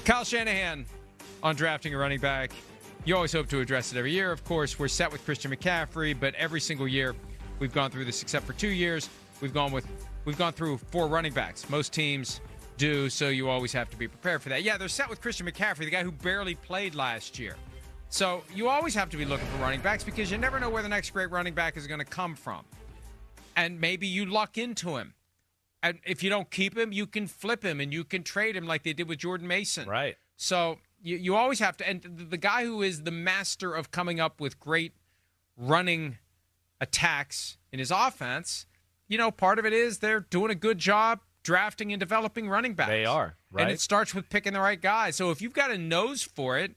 Kyle Shanahan on drafting a running back. You always hope to address it every year. Of course, we're set with Christian McCaffrey, but every single year we've gone through this, except for 2 years. We've gone through 4 running backs. Most teams do, so you always have to be prepared for that. Yeah, they're set with Christian McCaffrey, the guy who barely played last year. So you always have to be looking for running backs because you never know where the next great running back is going to come from. And maybe you luck into him. And if you don't keep him, you can flip him and you can trade him like they did with Jordan Mason. Right. So you always have to. And the guy who is the master of coming up with great running attacks in his offense, part of it is they're doing a good job drafting and developing running backs. They are, right? And it starts with picking the right guy. So if you've got a nose for it,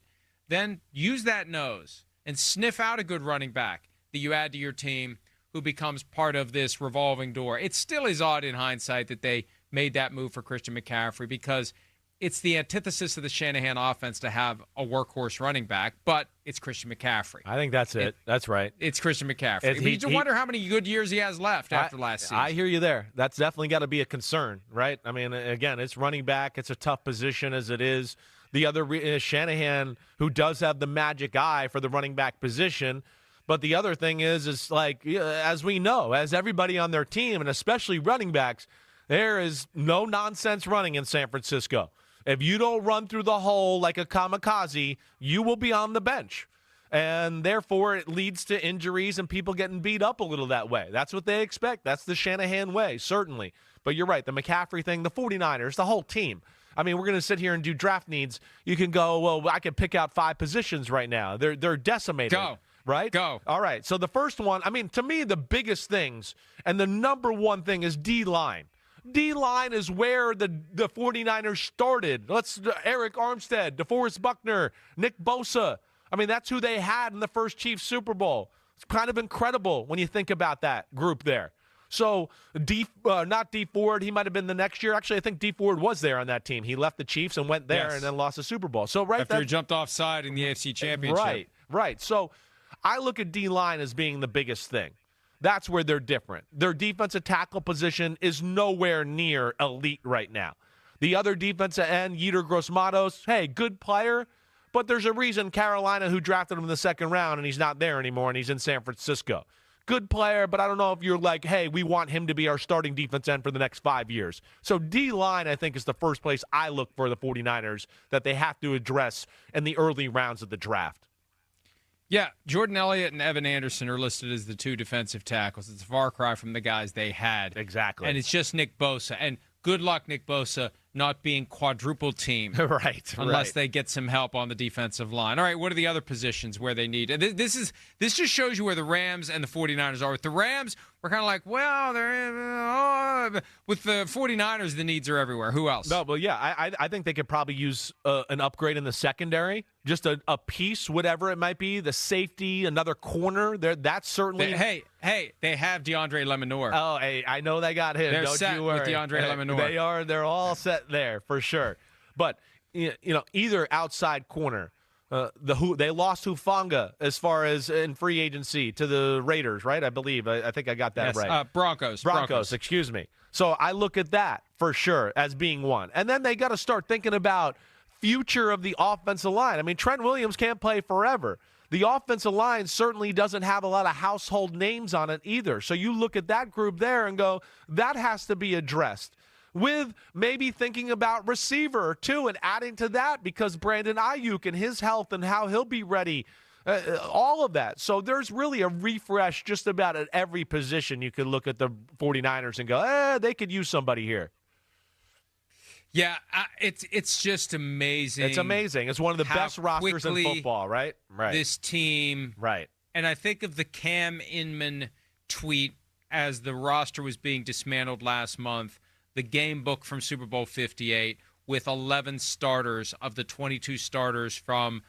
then use that nose and sniff out a good running back that you add to your team who becomes part of this revolving door. It still is odd in hindsight that they made that move for Christian McCaffrey because it's the antithesis of the Shanahan offense to have a workhorse running back, but it's Christian McCaffrey. I think that's it. That's right. It's Christian McCaffrey. You just wonder how many good years he has left after last season. I hear you there. That's definitely got to be a concern, right? I mean, again, it's running back. It's a tough position as it is. The other Shanahan, who does have the magic eye for the running back position. But the other thing is like, as we know, as everybody on their team, and especially running backs, there is no nonsense running in San Francisco. If you don't run through the hole like a kamikaze, you will be on the bench. And therefore, it leads to injuries and people getting beat up a little that way. That's what they expect. That's the Shanahan way, certainly. But you're right, the McCaffrey thing, the 49ers, the whole team. I mean, we're going to sit here and do draft needs. You can go, well, I can pick out 5 positions right now. They're decimated. Go. Right? Go. All right. So the first one, I mean, to me, the biggest things and the number one thing is D-line. D-line is where the 49ers started. Eric Armstead, DeForest Buckner, Nick Bosa. I mean, that's who they had in the first Chiefs Super Bowl. It's kind of incredible when you think about that group there. So, not D Ford, he might have been the next year. Actually, I think D Ford was there on that team. He left the Chiefs and went there and then lost the Super Bowl. So, right after he jumped offside in the AFC Championship. Right. So, I look at D-line as being the biggest thing. That's where they're different. Their defensive tackle position is nowhere near elite right now. The other defensive end, Yetur Gross-Matos, hey, good player, but there's a reason Carolina, who drafted him in the second round, and he's not there anymore, and he's in San Francisco. Good player, but I don't know if you're like, hey, we want him to be our starting defense end for the next 5 years. So D-line, I think, is the first place I look for the 49ers that they have to address in the early rounds of the draft. Yeah, Jordan Elliott and Evan Anderson are listed as the 2 defensive tackles. It's a far cry from the guys they had. Exactly. And it's just Nick Bosa. And good luck, Nick Bosa, not being quadruple teamed. Right. Unless they get some help on the defensive line. All right, what are the other positions where they need? This just shows you where the Rams and the 49ers are. With the Rams, we're kind of like, well, with the 49ers, the needs are everywhere. Who else? No, well, yeah, I think they could probably use an upgrade in the secondary. Just a piece, whatever it might be, the safety, another corner. That's certainly. Hey, they have DeAndre Lemonor. Oh, hey, I know they got him. They're Don't set you worry. with DeAndre Lemonor. They are. They're all set there for sure. But either outside corner. They lost Hufanga as far as in free agency to the Raiders, right? I believe. I think I got that right. Broncos. Excuse me. So I look at that for sure as being one. And then they got to start thinking about future of the offensive line. I mean, Trent Williams can't play forever. The offensive line certainly doesn't have a lot of household names on it either. So you look at that group there and go, that has to be addressed. With maybe thinking about receiver, too, and adding to that because Brandon Ayuk and his health and how he'll be ready, all of that. So there's really a refresh just about at every position. You could look at the 49ers and go, they could use somebody here. Yeah, it's just amazing. It's amazing. It's one of the best rosters in football, right? Right. This team. Right. And I think of the Cam Inman tweet as the roster was being dismantled last month. The game book from Super Bowl 58 with 11 starters of the 22 starters from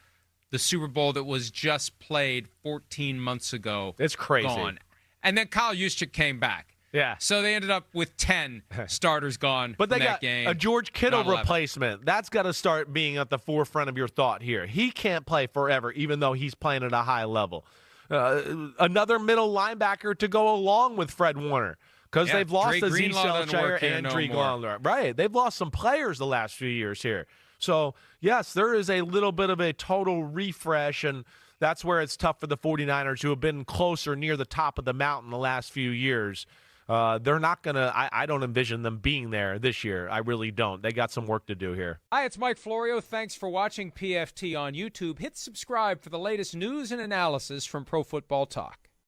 the Super Bowl that was just played 14 months ago. It's crazy. Gone. And then Kyle Juszczyk came back. Yeah. So they ended up with 10 starters gone but they from that got game. A George Kittle replacement. That's got to start being at the forefront of your thought here. He can't play forever, even though he's playing at a high level. Another middle linebacker to go along with Fred Warner. Because they've lost Azeez Selchair and Dre Glendler. Right. They've lost some players the last few years here. So, yes, there is a little bit of a total refresh, and that's where it's tough for the 49ers, who have been closer near the top of the mountain the last few years. They're not going to – I don't envision them being there this year. I really don't. They got some work to do here. Hi, it's Mike Florio. Thanks for watching PFT on YouTube. Hit subscribe for the latest news and analysis from Pro Football Talk.